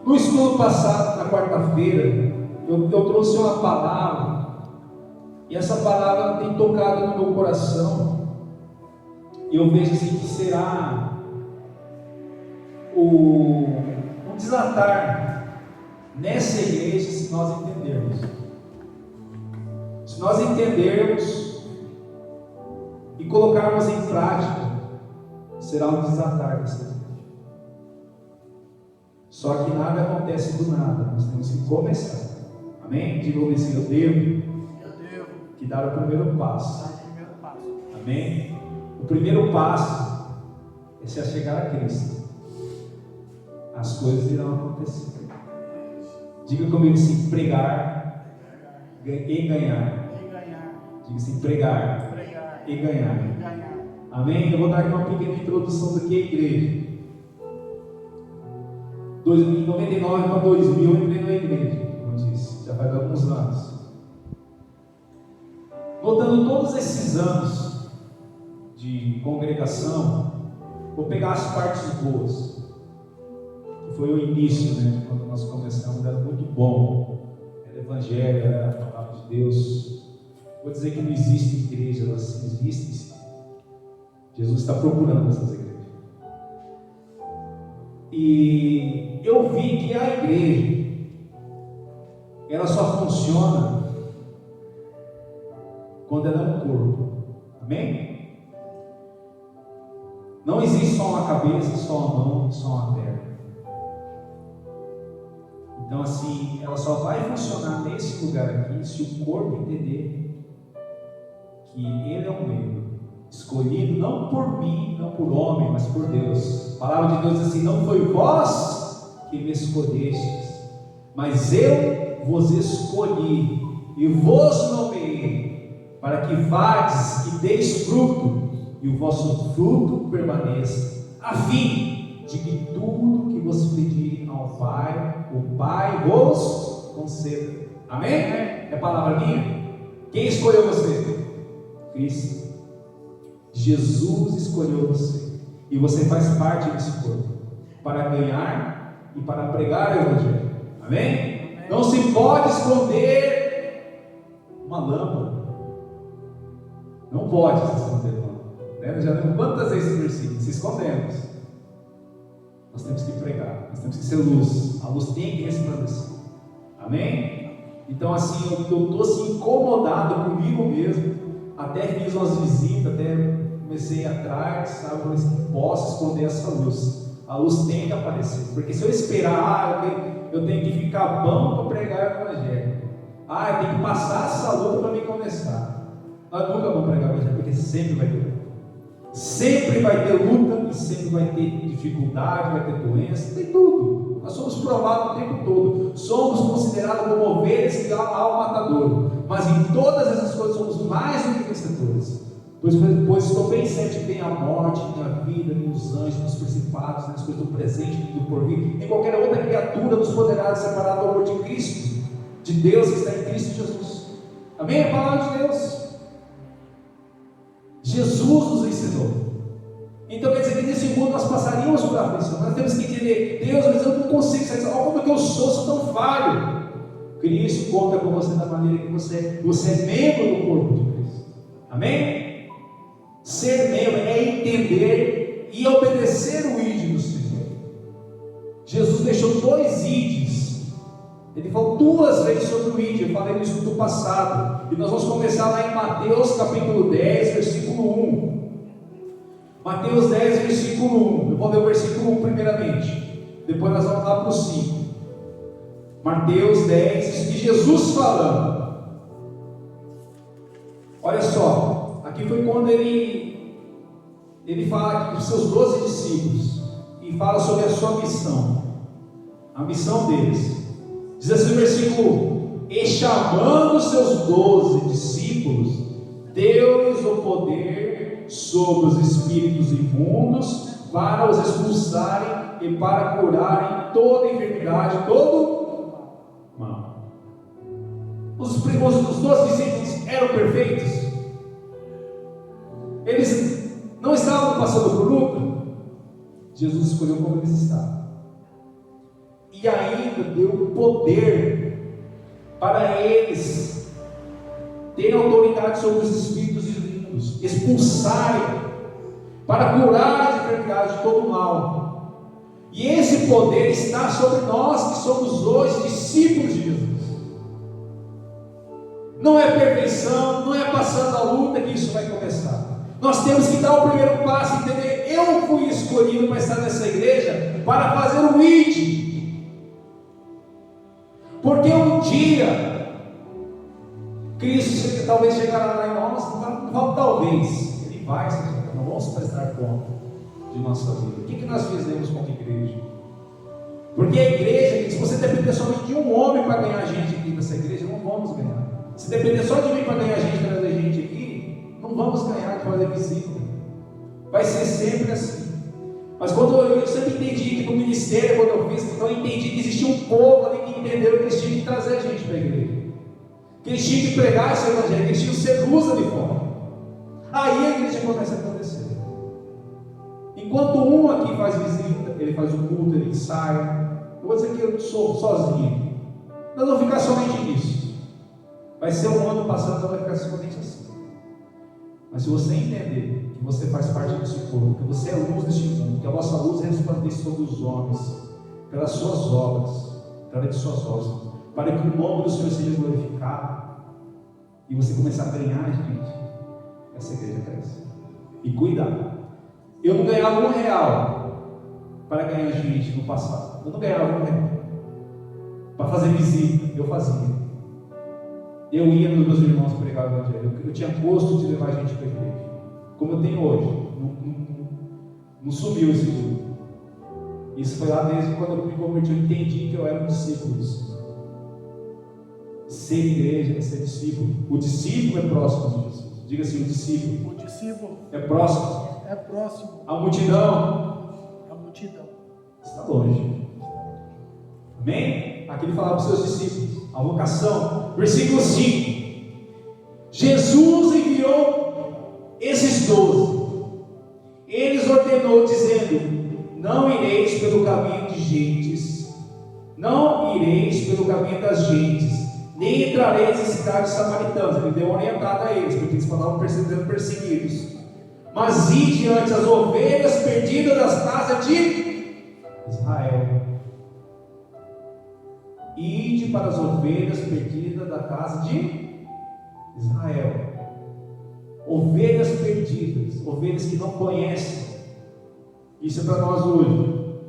No estudo passado, na quarta-feira, eu trouxe uma palavra, e essa palavra tem tocado no meu coração, e eu vejo assim que será um desatar nessa igreja, se nós entendermos. Se nós entendermos e colocarmos em prática, será um desatar dessa igreja. Só que nada acontece do nada, nós temos que começar. Amém? Diga assim: eu devo que dar o primeiro passo. Amém? O primeiro passo é se achegar a Cristo. As coisas irão acontecer. Diga comigo assim: pregar e ganhar. Diga assim: pregar e ganhar. Amém? Eu vou dar aqui uma pequena introdução do que é igreja. Em 99 para 2000 eu entrei na igreja, como eu disse, já faz alguns anos. Voltando todos esses anos de congregação, vou pegar as partes boas, que foi o início, né? Quando nós começamos, era muito bom, era evangelho, era a palavra de Deus. Vou dizer que não existe igreja, elas existem. Jesus está procurando essas igrejas. E eu vi que a igreja, ela só funciona quando ela é um corpo. Amém? Não existe só uma cabeça, só uma mão, só uma perna. Então assim, ela só vai funcionar nesse lugar aqui se o corpo entender que ele é um membro escolhido não por mim, não por homem, mas por Deus. A palavra de Deus diz assim: não foi vós que me escolhestes, mas eu vos escolhi e vos nomeei para que vades e deis fruto, e o vosso fruto permaneça, a fim de que tudo que vos pedirem ao Pai, o Pai vos conceda. Amém? É palavra minha? Quem escolheu você? Cristo. Jesus escolheu você, e você faz parte desse corpo, para ganhar e para pregar o Evangelho. Amém? Não se pode esconder uma lâmpada. Não pode se esconder uma lâmpada. Nós já lemos quantas vezes esse versículo? Se escondemos. Nós temos que pregar, nós temos que ser luz. A luz tem que resplandecer. Amém? Então assim, eu estou assim, incomodado comigo mesmo. Até fiz umas visitas, até comecei atrás, sabe? Falei assim: posso esconder essa luz. A luz tem que aparecer, porque se eu esperar, eu tenho que ficar bom para pregar o Evangelho. Eu tenho que passar essa luta para me começar. Nós nunca vamos pregar o Evangelho, porque sempre vai ter luta. Sempre vai ter luta, e sempre vai ter dificuldade, vai ter doença, tem tudo. Nós somos provados o tempo todo. Somos considerados como ovelhas que há ao matador. Mas em todas essas coisas somos mais do que vencedores. Pois estou bem certo que tem a morte, tem a vida, tem os anjos, os principados, nas coisas do presente e do porvir. Em qualquer outra criatura nos poderá separar do amor de Cristo, de Deus que está em Cristo Jesus. Amém? A palavra de Deus. Jesus nos ensinou. Então quer dizer que nesse mundo nós passaríamos por aflição. Nós temos que entender: Deus, mas eu não consigo sair. Olha como é que eu sou tão falho. Cristo conta com você da maneira que você é membro do corpo de Cristo. Amém? Ser membro é entender e obedecer o ID do Senhor. Jesus deixou 2 IDs. Ele falou 2 vezes sobre o ID. Eu falei nisso no passado. E nós vamos começar lá em Mateus capítulo 10, versículo 1. Mateus 10, versículo 1. Eu vou ler o versículo 1 primeiramente. Depois nós vamos lá para o 5. Mateus 10, e Jesus falando. Olha só, aqui foi quando ele fala aqui dos seus 12 discípulos, e fala sobre a sua missão, a missão deles. Diz assim o versículo: e chamando os seus 12 discípulos, deu-lhes o poder sobre os espíritos imundos, para os expulsarem e para curarem toda enfermidade, todo mal. Os 12 discípulos eram perfeitos? Eles não estavam passando por luta? Jesus escolheu como eles estavam. e ainda deu poder para eles terem autoridade sobre os espíritos imundos, expulsarem, para curar as enfermidades de todo mal. E esse poder está sobre nós que somos hoje discípulos de Jesus. Não é perfeição, não é passando a luta que isso vai começar. Nós temos que dar o primeiro passo e entender: eu fui escolhido para estar nessa igreja para fazer o ID. Porque um dia Cristo talvez chegará lá em nós, talvez, Ele vai, não vamos prestar conta de nossa vida. O que nós fizemos como igreja? Porque a igreja, se você depender somente de um homem para ganhar gente aqui nessa igreja, não vamos ganhar. Se depender só de mim para ganhar gente, trazer gente aqui, não vamos ganhar de fazer visita. Vai ser sempre assim. Mas quando eu sempre entendi que no ministério, quando eu fiz, então eu entendi que existia um povo ali que entendeu que eles tinham que trazer gente para a igreja, que eles tinham que pregar esse evangelho, que eles tinham que ser luz ali fora. Aí a igreja começa a acontecer. Enquanto um aqui faz visita, ele faz o culto, ele ensaia. Eu vou dizer que eu sou sozinho. Nós não ficar somente nisso. Vai ser um ano passando, então vai ficar somente assim. Mas se você entender que você faz parte desse corpo, que você é luz deste mundo, que a vossa luz resplandece sobre os homens, pelas suas obras, através de suas obras, para que o nome do Senhor seja glorificado, e você começar a ganhar gente, essa igreja cresce. E cuidado, eu não ganhava R$1 para ganhar gente no passado. Eu não ganhava R$1 para fazer visita, eu fazia. Eu ia nos meus irmãos pregar o evangelho. Eu tinha gosto de levar gente para a igreja, como eu tenho hoje. Não sumiu esse grupo. Isso foi lá desde quando eu me converti. Eu entendi que eu era um discípulo. Ser igreja é ser discípulo. O discípulo é próximo de Jesus. Diga assim: o discípulo. O discípulo é próximo. É próximo. A multidão. A multidão está longe. Amém? Aqui ele falava para os seus discípulos. A vocação. Versículo 5. Jesus enviou esses 12. Eles ordenou dizendo: não ireis pelo caminho de gentes, não ireis pelo caminho das gentes, nem entrareis em cidades samaritanas. Ele deu uma orientada a eles, porque eles estavam sendo perseguidos. Mas ide diante as ovelhas perdidas das casas de Israel. Ide para as ovelhas perdidas da casa de Israel. Ovelhas perdidas, ovelhas que não conhecem. Isso é para nós hoje.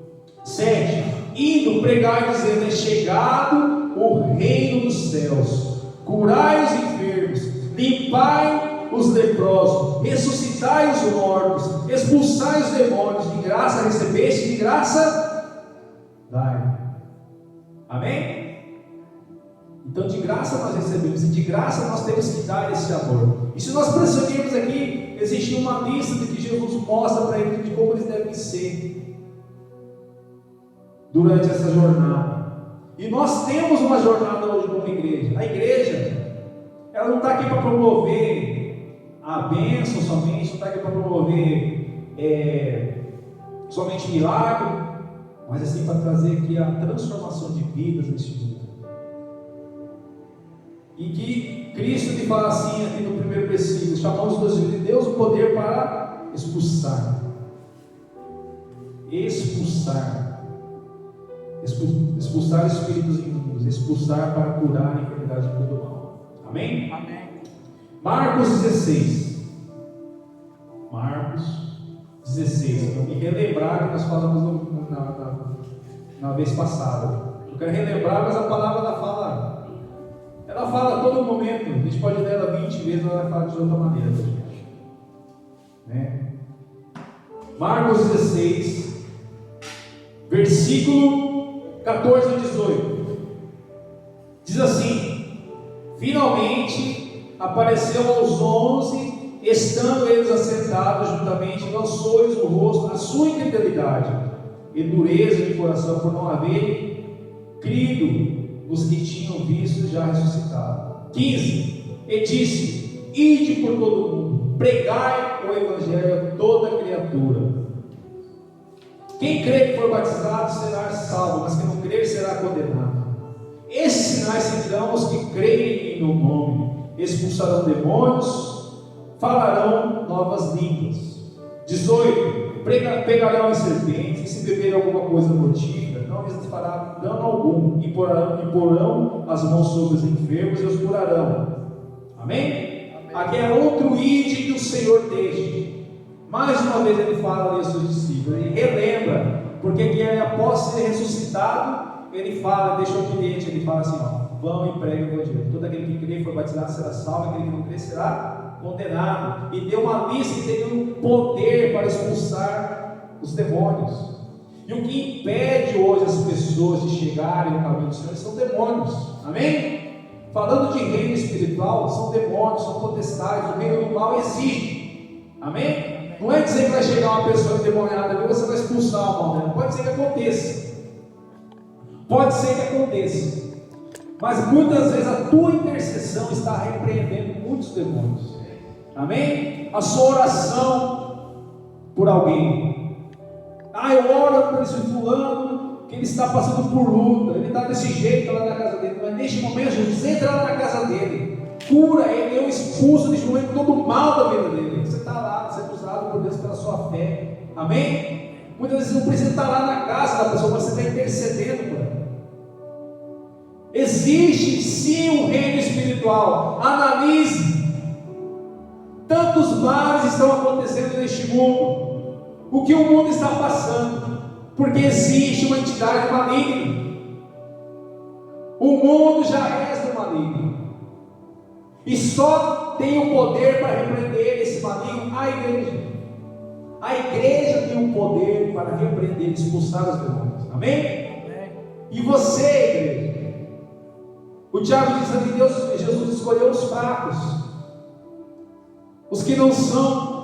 7. Indo pregar, dizendo: é chegado o reino dos céus. Curai os enfermos, limpai os leprosos, ressuscitai os mortos, expulsai os demônios. De graça recebeste, de graça dai. Amém? Então de graça nós recebemos, e de graça nós temos que dar esse amor. E se nós percebermos aqui, existe uma lista de que Jesus mostra para eles de como eles devem ser durante essa jornada. E nós temos uma jornada hoje como igreja. A igreja, ela não está aqui para promover a bênção somente, não está aqui para promover somente milagre, mas assim para trazer aqui a transformação de vidas neste mundo. E que Cristo te fala assim aqui no primeiro versículo: chamamos de Deus o poder para expulsar espíritos imundos, expulsar para curar a enfermidade de todo mal. Amém? Amém. Marcos 16. Marcos 16. Eu me relembrar que nós falamos na vez passada. Eu quero relembrar, mas a palavra ela fala a todo momento. A gente pode ler ela 20 vezes, ela vai falar de outra maneira, né? Marcos 16, versículo 14 e 18. Diz assim: finalmente apareceu aos 11, estando eles assentados juntamente, lançou-lhes o rosto na sua incredulidade e dureza de coração, por não haverem crido os que tinham visto já ressuscitado. 15. E disse: ide por todo o mundo, pregai o evangelho a toda criatura. Quem crê que for batizado será salvo, mas quem não crer será condenado. Esses sinais seguirão os que creem em meu nome: expulsarão demônios, falarão novas línguas. 18: pegarão as serpentes, e se beberem alguma coisa mortífera, não lhes fará dano algum, imporão as mãos sobre os enfermos e os curarão. Amém? Aqui é outro ide que o Senhor deixa. Mais uma vez ele fala ali aos seus discípulos, ele relembra, porque aqui ele, após ser ressuscitado, ele fala, deixa o bilhete, ele fala assim: ó, vão e preguem o evangelho. Todo aquele que crê e for batizado será salvo, aquele que não crê será condenado. E deu uma lista que tem um poder para expulsar os demônios. E o que impede hoje as pessoas de chegarem no caminho do Senhor são demônios. Amém? Falando de reino espiritual, são demônios, são potestades. O reino do mal existe. Amém? Não é dizer que vai chegar uma pessoa endemoniada ali e você vai expulsar o mal dela. Pode ser que aconteça. Pode ser que aconteça. Mas muitas vezes a tua intercessão está repreendendo muitos demônios. Amém? A sua oração por alguém. Eu oro por esse fulano, que ele está passando por luta, ele está desse jeito lá na casa dele. Mas neste momento, Jesus, entra lá na casa dele, cura ele, eu expulso neste momento todo o mal da vida dele. Você está lá, sendo usado por Deus pela sua fé. Amém? Muitas vezes não precisa estar lá na casa da pessoa, mas você está intercedendo por ela. Existe sim um reino espiritual. Analise. Tantos males estão acontecendo neste mundo. O que o mundo está passando? Porque existe uma entidade maligna. O mundo já é do maligno. E só tem o poder para repreender esse maligno a igreja. A igreja tem o poder para repreender, expulsar os demônios. Amém? E você, igreja? O Tiago diz que Jesus escolheu os fracos, os que não são,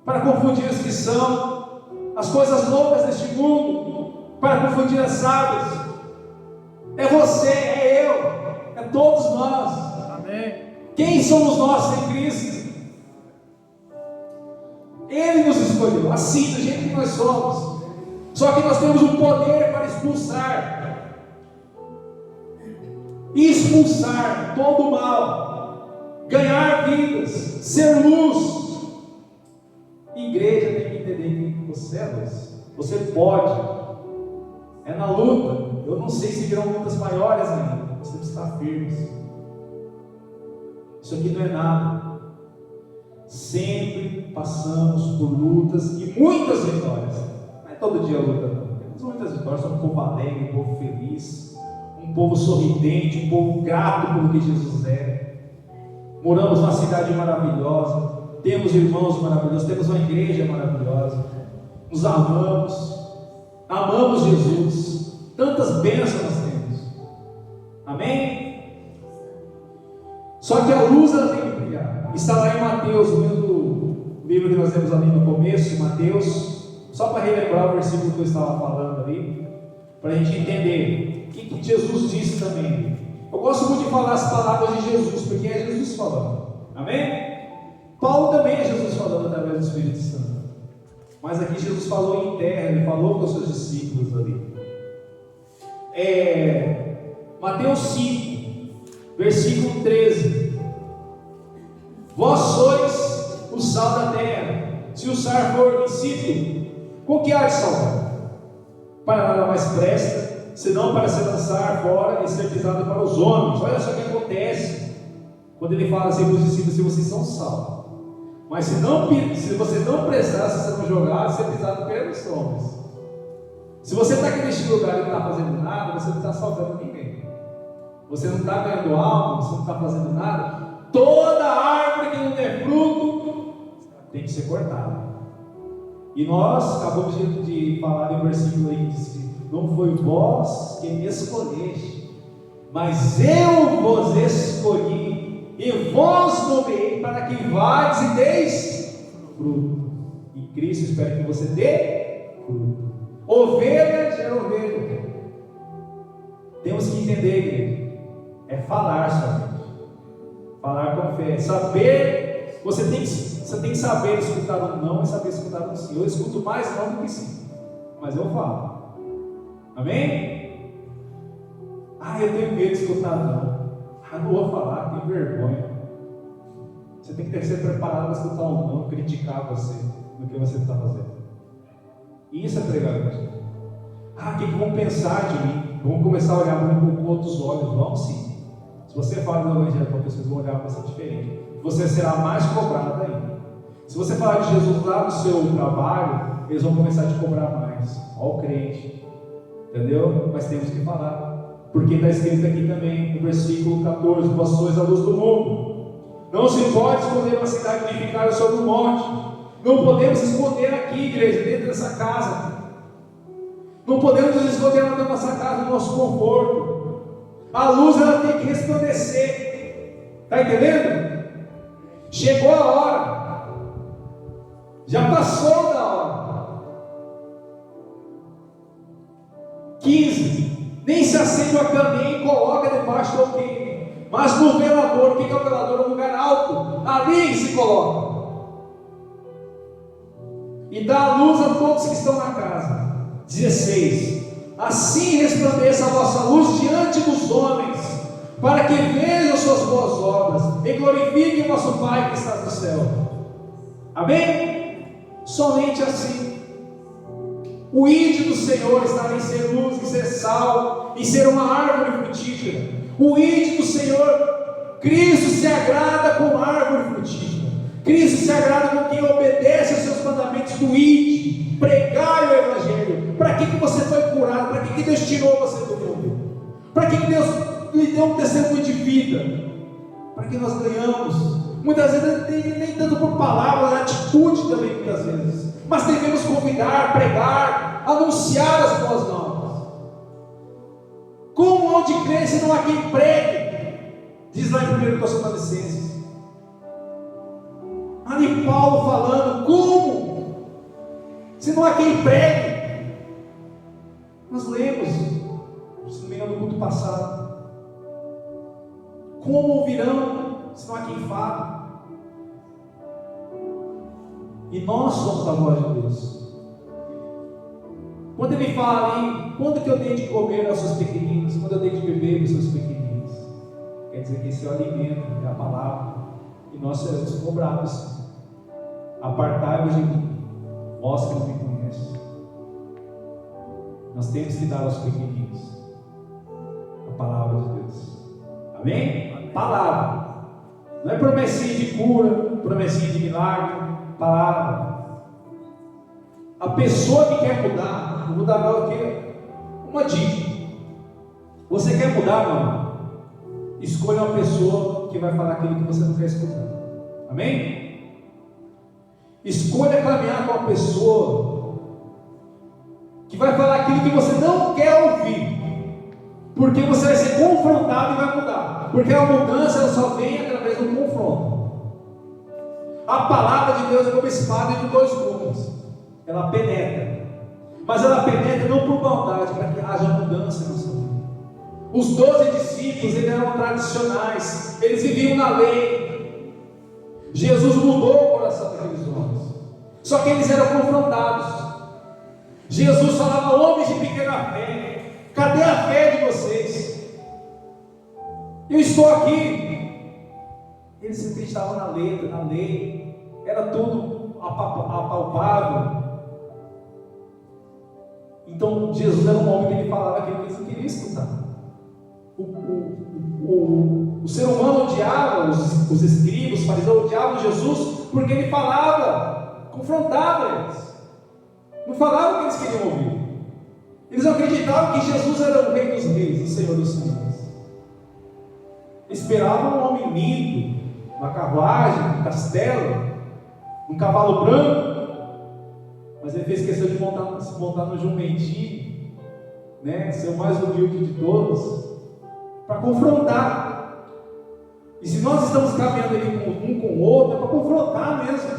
para confundir os que são, as coisas loucas deste mundo, para confundir as sábias. É você, é eu, é todos nós. Amém. Quem somos nós sem Cristo? Ele nos escolheu, assim, do jeito que nós somos. Só que nós temos o poder para expulsar todo o mal, ganhar vidas, ser luz. Igreja tem que entender que você é luz. Você pode. É na luta. Eu não sei se virão lutas maiores ainda. Você precisa estar firme. Isso aqui não é nada. Sempre passamos por lutas e muitas vitórias. Não é todo dia luta, não. Temos muitas vitórias. Somos um povo alegre, um povo feliz, um povo sorridente, um povo grato pelo que Jesus é. Moramos numa cidade maravilhosa. Temos irmãos maravilhosos, temos uma igreja maravilhosa, nos amamos Jesus, tantas bênçãos nós temos. Amém? Só que a luz ela tem que brilhar. Está lá em Mateus, no mesmo livro que nós temos ali no começo, Mateus, só para relembrar o versículo que eu estava falando ali, para a gente entender o que Jesus disse também. Eu gosto muito de falar as palavras de Jesus, porque é Jesus falando. Amém? Paulo também é Jesus falando através do Espírito Santo. Mas aqui Jesus falou em terra, ele falou com os seus discípulos ali. Mateus 5, versículo 13. Vós sois o sal da terra. Se o sal for insípido, com que há de salvar? Para nada mais presta, senão para se lançar fora e ser pisado para os homens. Olha só o que acontece quando ele fala assim para os discípulos: se vocês são sal. Mas se vocês não prestarem, se vocês não jogarem, você é pisado pelos homens. Se você está aqui neste lugar e não está fazendo nada, você não está salvando ninguém. Você não está ganhando alma, você não está fazendo nada. Toda árvore que não der fruto tem que ser cortada. E nós acabamos de falar em um versículo aí que diz: não foi vós quem me escolheste, mas eu vos escolhi e vos nomeei para que vades e deis fruto. E Cristo espera que você dê fruto. Ovelha gera ovelha. Temos que entender, igreja, é falar somente. Falar com fé. Saber, você tem que saber escutar um não e saber escutar um sim. Eu escuto mais não do que sim, mas eu falo. Amém? eu tenho medo de escutar não. Não vou falar, tenho vergonha. Você tem que ser preparado para escutar um não, criticar você no que você está fazendo. Isso é pregar mesmo. O que vão pensar de mim? Vão começar a olhar para mim com outros olhos. Vão sim. Se você fala do Evangelho para pessoas, vão olhar para você diferente. Você será mais cobrado ainda. Se você falar de Jesus lá no seu trabalho, eles vão começar a te cobrar mais. Ó o crente. Entendeu? Mas temos que falar. Porque está escrito aqui também, no versículo 14: Vós sois a luz do mundo. Não se pode esconder uma cidade edificada sobre um monte. Não podemos esconder aqui, igreja, dentro dessa casa. Não podemos nos esconder dentro da nossa casa, no nosso conforto. A luz, ela tem que resplandecer. Está entendendo? Chegou a hora. Já passou da hora. 15. Nem se acende a candeia e coloca debaixo do alqueire, mas no velador. O que é o velador? É um lugar alto. Ali se coloca. E dá a luz a todos que estão na casa. 16. Assim resplandeça a vossa luz diante dos homens, para que vejam suas boas obras e glorifiquem o vosso Pai que está no céu. Amém? Somente assim. O ídolo do Senhor está em ser luz, em ser sal, em ser uma árvore frutífera. O ídolo do Senhor, Cristo se agrada com árvore frutífera. Cristo se agrada com quem obedece aos seus mandamentos do ID, pregar o Evangelho. Para que você foi curado? Para que Deus tirou você do mundo? Para que Deus lhe deu um testemunho de vida? Para que nós ganhamos? Muitas vezes nem tanto por palavras, atitude também muitas vezes. Mas devemos convidar, pregar, anunciar as boas novas. Como onde crer se não há quem pregue? Diz lá em 1 Tessalonicenses. Ali Paulo falando, como? Se não há quem pregue. Nós lemos, se não me engano, no culto passado. Como ouvirão, se não há quem fale? E nós somos a voz de Deus. Quando ele fala ali, quando que eu dei de comer aos seus pequeninos? Quando eu dei de beber aos seus pequeninos? Quer dizer que esse é o alimento, é a palavra. E nós seremos cobrados. Apartai-vos de mim, vós que não me conhecem. Nós temos que dar aos pequeninos a palavra de Deus. Amém? Palavra. Não é promessinha de cura, promessinha de milagre. Palavra. A pessoa que quer mudar, vou dar agora aqui uma dica. Você quer mudar, meu irmão? Escolha uma pessoa que vai falar aquilo que você não quer escutar. Amém? Escolha caminhar com uma pessoa que vai falar aquilo que você não quer ouvir, porque você vai ser confrontado e vai mudar. Porque a mudança ela só vem através do confronto. A palavra de Deus é como espada de dois gumes. Ela penetra, mas ela penetra não por maldade, para que haja mudança na sua vida. Os 12 discípulos, eles eram tradicionais, eles viviam na lei. Jesus mudou o coração daqueles homens, só que eles eram confrontados. Jesus falava: homens de pequena fé, cadê a fé de vocês? Eu estou aqui. Eles se acreditavam na letra, na lei, era tudo apalpável. Então Jesus era um homem que ele falava aquilo que eles não queriam escutar. O ser humano odiava, os escribas, os fariseus odiavam Jesus, porque ele falava, confrontava eles, não falava o que eles queriam ouvir. Eles não acreditavam que Jesus era o Rei dos Reis, o Senhor dos Senhores. Esperavam um homem lindo, uma carruagem, um castelo, um cavalo branco, mas ele fez questão de se montar no jumentinho, né? Ser o mais humilde de todos, para confrontar. E se nós estamos caminhando aqui um com o outro, é para confrontar mesmo.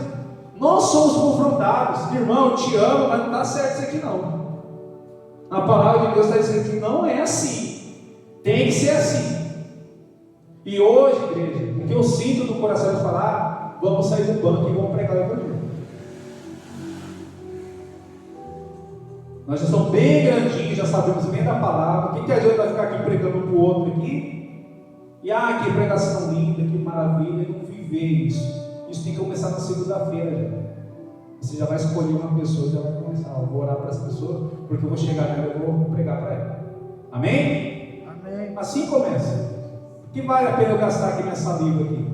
Nós somos confrontados. Irmão, eu te amo, mas não está certo isso aqui não. A palavra de Deus está dizendo que não é assim, tem que ser assim. E hoje, igreja, o que eu sinto no coração de falar: vamos sair do banco e vamos pregar o Evangelho. Nós já somos bem grandinhos, já sabemos bem da palavra. O que adianta ficar aqui pregando um para o outro aqui? E que pregação linda, que maravilha, e não viver isso. Isso tem que começar na segunda-feira já. Você já vai escolher uma pessoa, já vai começar. Eu vou orar para essa pessoa, porque eu vou chegar nela e vou pregar para ela. Amém? Amém. Assim começa. O que vale a pena eu gastar aqui minha saliva aqui?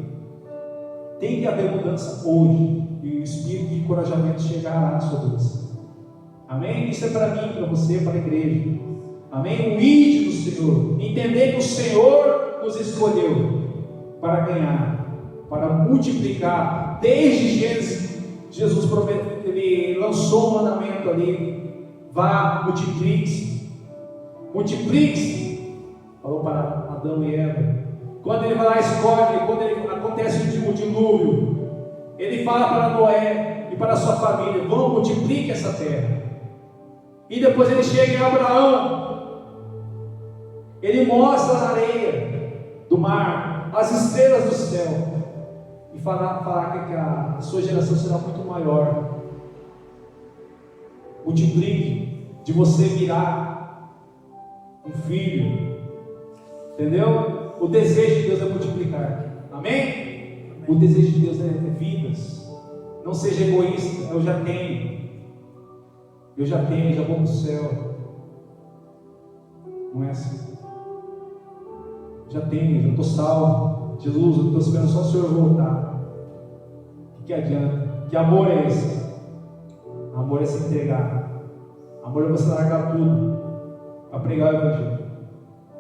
Tem que haver mudança hoje. E o espírito de encorajamento chegará na sua vida. Amém? Isso é para mim, para você, para a igreja. Amém? O ide do Senhor. Entender que o Senhor nos escolheu para ganhar, para multiplicar. Desde Gênesis, Jesus prometeu, ele lançou um mandamento ali: vá, multiplique-se. Multiplique-se. Falou para Adão e Eva. Quando ele vai lá, escolhe, quando acontece o dilúvio, ele fala para Noé e para a sua família: vão, multiplique essa terra. E depois ele chega em Abraão, ele mostra a areia do mar, as estrelas do céu, e falar que a sua geração será muito maior. Multiplique, de você virar um filho, entendeu? O desejo de Deus é multiplicar. Amém? O desejo de Deus é vidas. Não seja egoísta. Eu já tenho, já vou para o céu. Não é assim. Já tenho, já estou salvo. Jesus, eu estou esperando só o Senhor voltar. O que adianta? Que amor é esse? Amor é se entregar. Amor é você largar tudo para pregar o Evangelho.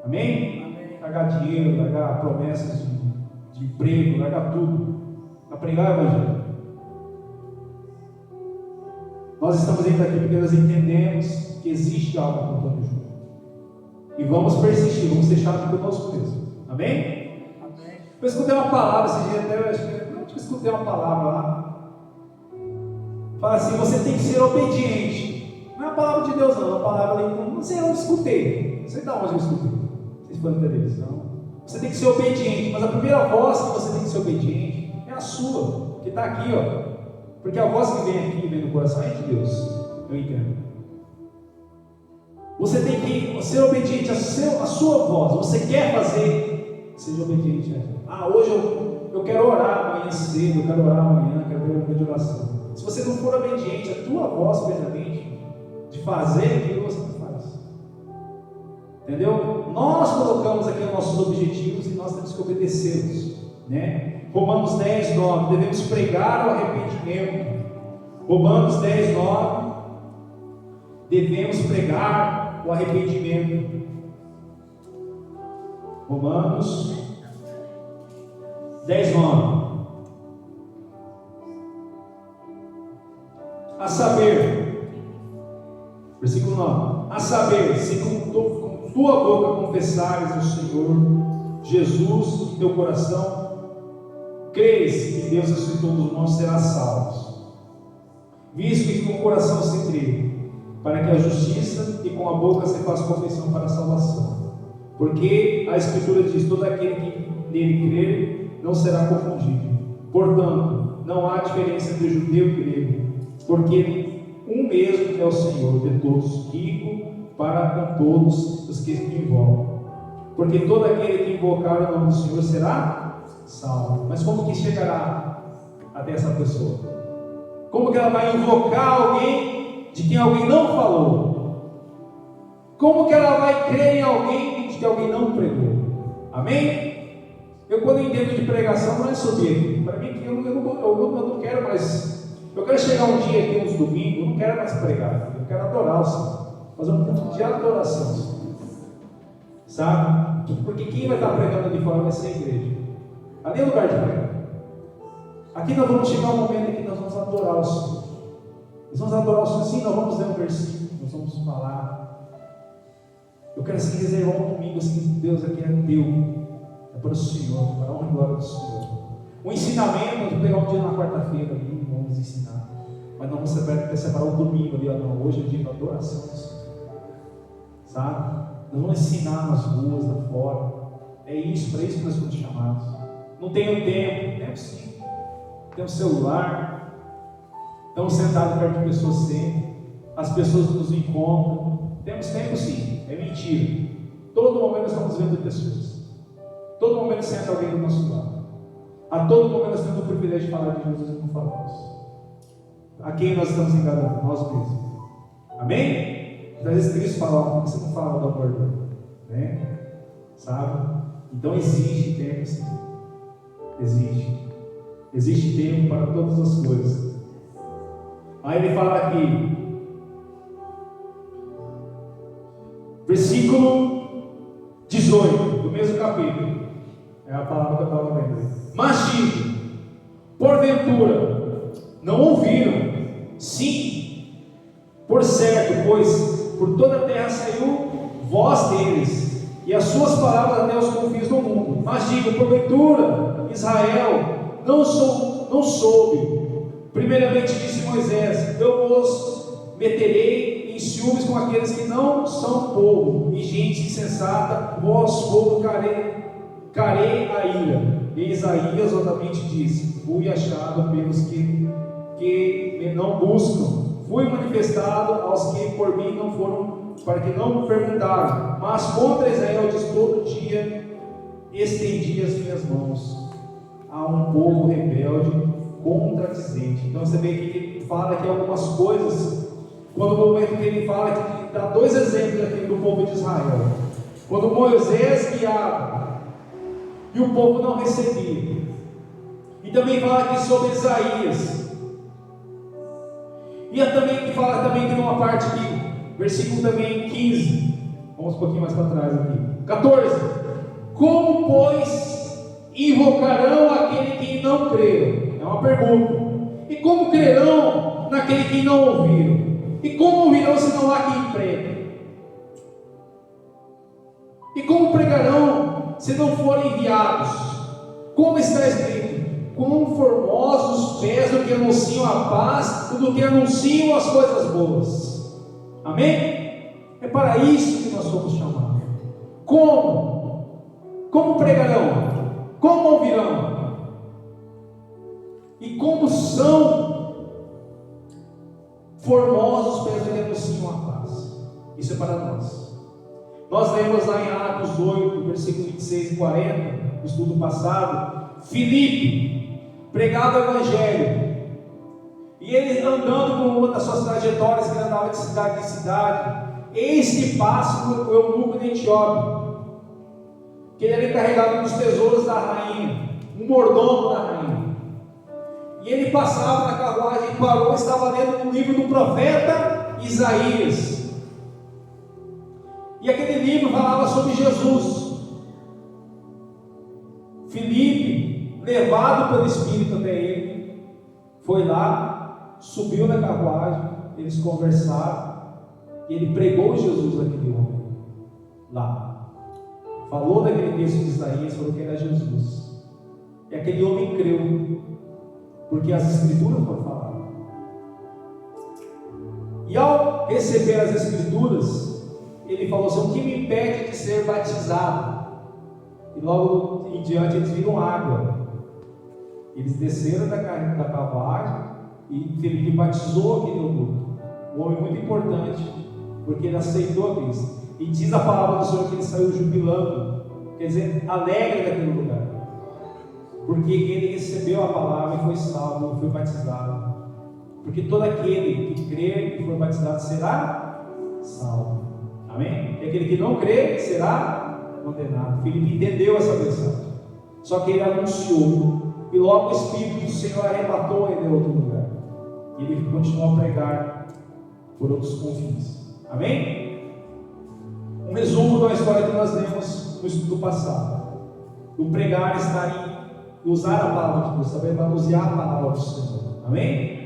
Amém? Amém. Largar dinheiro, largar promessas de emprego, largar tudo para pregar o Evangelho. Nós estamos indo aqui porque nós entendemos que existe algo acontecendo junto. E vamos persistir, vamos deixar aqui conosco mesmo. Amém? Amém. Eu escutei uma palavra esse dia, até eu acho que eu escutei uma palavra lá. Fala assim: você tem que ser obediente. Não é a palavra de Deus, não. É uma palavra ali, não sei onde eu escutei. Não sei de onde eu escutei. Vocês foram na televisão. Você tem que ser obediente, mas a primeira voz que você tem que ser obediente é a sua, que está aqui, ó. Porque a voz que vem aqui, vem do coração, é de Deus. Eu entendo. Você tem que ser obediente à sua voz. Você quer fazer, seja obediente a ela. Hoje eu quero orar amanhã cedo, eu quero orar amanhã, quero ter uma grande oração. Se você não for obediente à tua voz plenamente, de fazer aquilo, você não faz. Entendeu? Nós colocamos aqui os nossos objetivos e nós temos que obedecê-los, né? Romanos 10, 9, devemos pregar o arrependimento. Romanos 10, 9, devemos pregar o arrependimento. Romanos 10, 9. A saber, versículo 9: a saber, se com tua boca confessares o Senhor Jesus em teu coração, crês que Deus ressuscitou dos mortos, serás salvo. Visto que com o coração se crê para que a justiça e com a boca se faz confissão para a salvação. Porque a Escritura diz: todo aquele que nele crer não será confundido. Portanto, não há diferença entre judeu e grego, porque um mesmo é o Senhor de todos, rico para com todos os que invocam. Porque todo aquele que invocar o nome do Senhor será salvo. Mas como que chegará até essa pessoa? Como que ela vai invocar alguém de quem alguém não falou? Como que ela vai crer em alguém de que alguém não pregou? Amém? Eu, quando entendo de pregação, não é subir aqui. Para mim, eu não quero mais. Eu quero chegar um dia aqui, uns domingos, eu não quero mais pregar. Eu quero adorar o Senhor. Fazer um culto de adoração. Sabe? Porque quem vai estar pregando ali fora vai ser a igreja. Ali é o lugar de pregar. Aqui nós vamos chegar um momento em que nós vamos adorar o Senhor. Nós vamos adorar o Senhor. Sim, nós vamos ler um versículo, nós vamos falar. Eu quero assim reservar um domingo, assim, Deus aqui é teu. É para o Senhor, para a honra e glória do Senhor. O ensinamento, nós vamos pegar um dia na quarta-feira ali, vamos ensinar. Mas não vamos separar um domingo ali, ó, não. Hoje é o dia da adoração do Senhor. Sabe? Nós vamos ensinar nas ruas, lá fora. É isso, para isso que nós fomos chamados. Não tenho tempo sim. Tem um celular. Estamos sentados perto de pessoas sempre. as pessoas nos encontram. Temos tempo sim, é mentira. Todo momento nós estamos vendo pessoas. Todo momento senta alguém do nosso lado. A todo momento nós temos o privilégio de falar de Jesus e não falamos. A quem nós estamos enganando? Nós mesmos. Amém? Às vezes Cristo fala, por que você não fala do amor dele? Né? Sabe? Então existe tempo sim. Existe tempo para todas as coisas. Aí ele fala aqui, versículo 18 do mesmo capítulo, é a palavra que eu estava lendo. Mas digo, porventura não ouviram? Sim, por certo, pois por toda a terra saiu voz deles, e as suas palavras até os confins do mundo. Mas digo, porventura Israel não soube. Primeiramente disse Moisés: eu vos meterei em ciúmes com aqueles que não são povo, e gente insensata, vós povo carei a ira. E Isaías outramente disse: fui achado pelos que me não buscam, fui manifestado aos que por mim não foram, para que não me perguntaram. Mas contra Israel diz todo dia: estendi as minhas mãos a um povo rebelde, contradizente. Então você vê que ele fala aqui algumas coisas. Quando o momento que ele fala, que dá dois exemplos aqui do povo de Israel. Quando Moisés guiava e o povo não recebia. E também fala aqui sobre Isaías. E também que fala também que numa parte aqui, versículo também 15. Vamos um pouquinho mais para trás aqui. 14. Como, pois, invocarão aquele que não creram? É uma pergunta. E como crerão naquele que não ouviram? E como ouvirão se não há quem pregue? E como pregarão se não forem enviados? Como está escrito: quão formosos os pés do que anunciam a paz e do que anunciam as coisas boas. Amém? É para isso que nós somos chamados. Como pregarão? Como ouvirão? E como são formosos os pés do que anunciam a paz. Isso é para nós. Nós lemos lá em Atos 8, versículos 26 e 40, no estudo passado, Filipe pregava o Evangelho, e ele andando com uma das suas trajetórias, que ele andava de cidade em cidade, eis que passa o eunuco de Etiópia, que ele era encarregado dos tesouros da rainha, um mordomo da rainha. E ele passava na carruagem e parou, estava lendo um livro do profeta Isaías. E aquele livro falava sobre Jesus. Filipe, levado pelo Espírito até ele, foi lá, subiu na carruagem, eles conversaram, e ele pregou Jesus naquele homem, lá. Falou daquele texto de Isaías, falou que era Jesus. E aquele homem creu, porque as Escrituras foram faladas. E ao receber as Escrituras, ele falou assim: o que me impede de ser batizado? E logo em diante eles viram água. Eles desceram da carruagem e Filipe batizou aquele eunuco. Um homem muito importante, porque ele aceitou a Cristo. E diz a palavra do Senhor que ele saiu jubilando, quer dizer, alegre daquele lugar, porque ele recebeu a palavra e foi salvo, foi batizado. Porque todo aquele que crê e for batizado será salvo. Amém? E aquele que não crê será condenado. Filipe entendeu essa mensagem, só que ele anunciou, e logo o Espírito do Senhor arrebatou ele em outro lugar, e ele continuou a pregar por outros confins. Amém? Um resumo da história que nós lemos no estudo passado. O pregar está em usar a palavra de Deus, saber manusear a palavra do Senhor. Amém?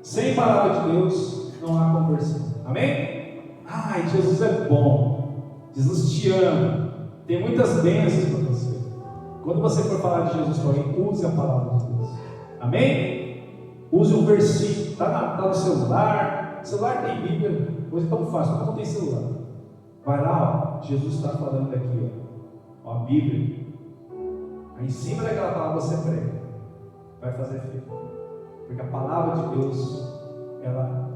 Sem palavra de Deus não há conversão. Amém? Ai, Jesus é bom. Jesus te ama. Tem muitas bênçãos para você. Quando você for falar de Jesus para alguém, use a palavra de Deus. Amém? Use um versículo. Está no celular. O celular tem Bíblia. Hoje é tão fácil. Não tem celular. Vai lá, ó. Jesus está falando aqui, ó. A Bíblia. Aí em cima daquela palavra você prega. Vai fazer efeito. Porque a palavra de Deus, ela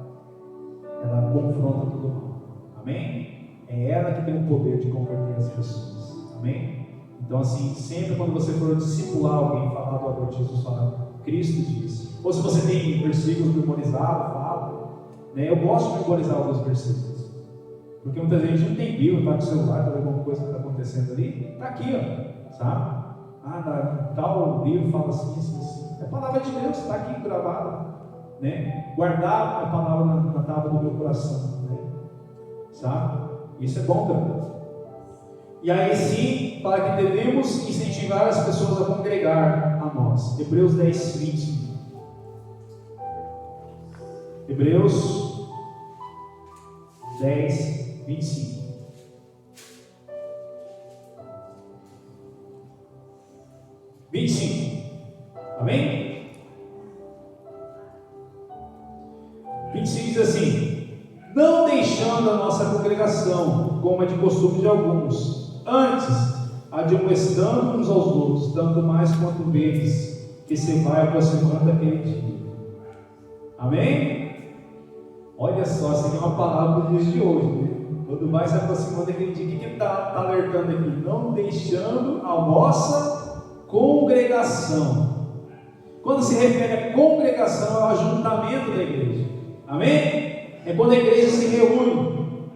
ela confronta todo o mal. Amém? É ela que tem o poder de converter as pessoas. Amém? Então, assim, sempre quando você for discipular alguém, falar do amor de Jesus, fala, Cristo disse. Ou se você tem versículos memorizados, fala. Né? Eu gosto de memorizar alguns versículos. Porque muita gente não tem Bíblia, está com o celular, está vendo alguma coisa que está acontecendo ali. Está aqui, ó, sabe? Tal livro fala assim, assim, assim. É a palavra de Deus, está aqui gravada. Né? Guardar a palavra na tábua do meu coração. Né? Sabe? Isso é bom também. E aí sim, para que devemos incentivar as pessoas a congregar a nós. Hebreus 10, 25. Hebreus 10, 25. Amém? 25 diz assim: não deixando a nossa congregação, como é de costume de alguns, antes admoestando uns aos outros, tanto mais quanto vedes que se vai aproximando daquele dia. Amém? Olha só, essa aqui é uma palavra dos dias de hoje, né? Quando vai se aproximando daquele dia, o que ele está alertando aqui? Não deixando a nossa congregação. Quando se refere a congregação, é o ajuntamento da igreja. Amém? É quando a igreja se reúne.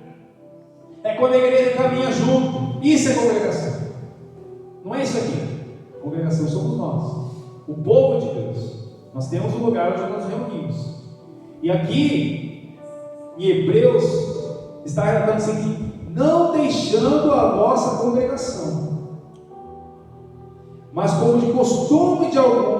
É quando a igreja caminha junto. Isso é congregação. Não é isso aqui. Congregação somos nós, o povo de Deus. Nós temos um lugar onde nós reunimos. E aqui, em Hebreus, está relatando o seguinte: não deixando a vossa congregação, mas como de costume de alguns,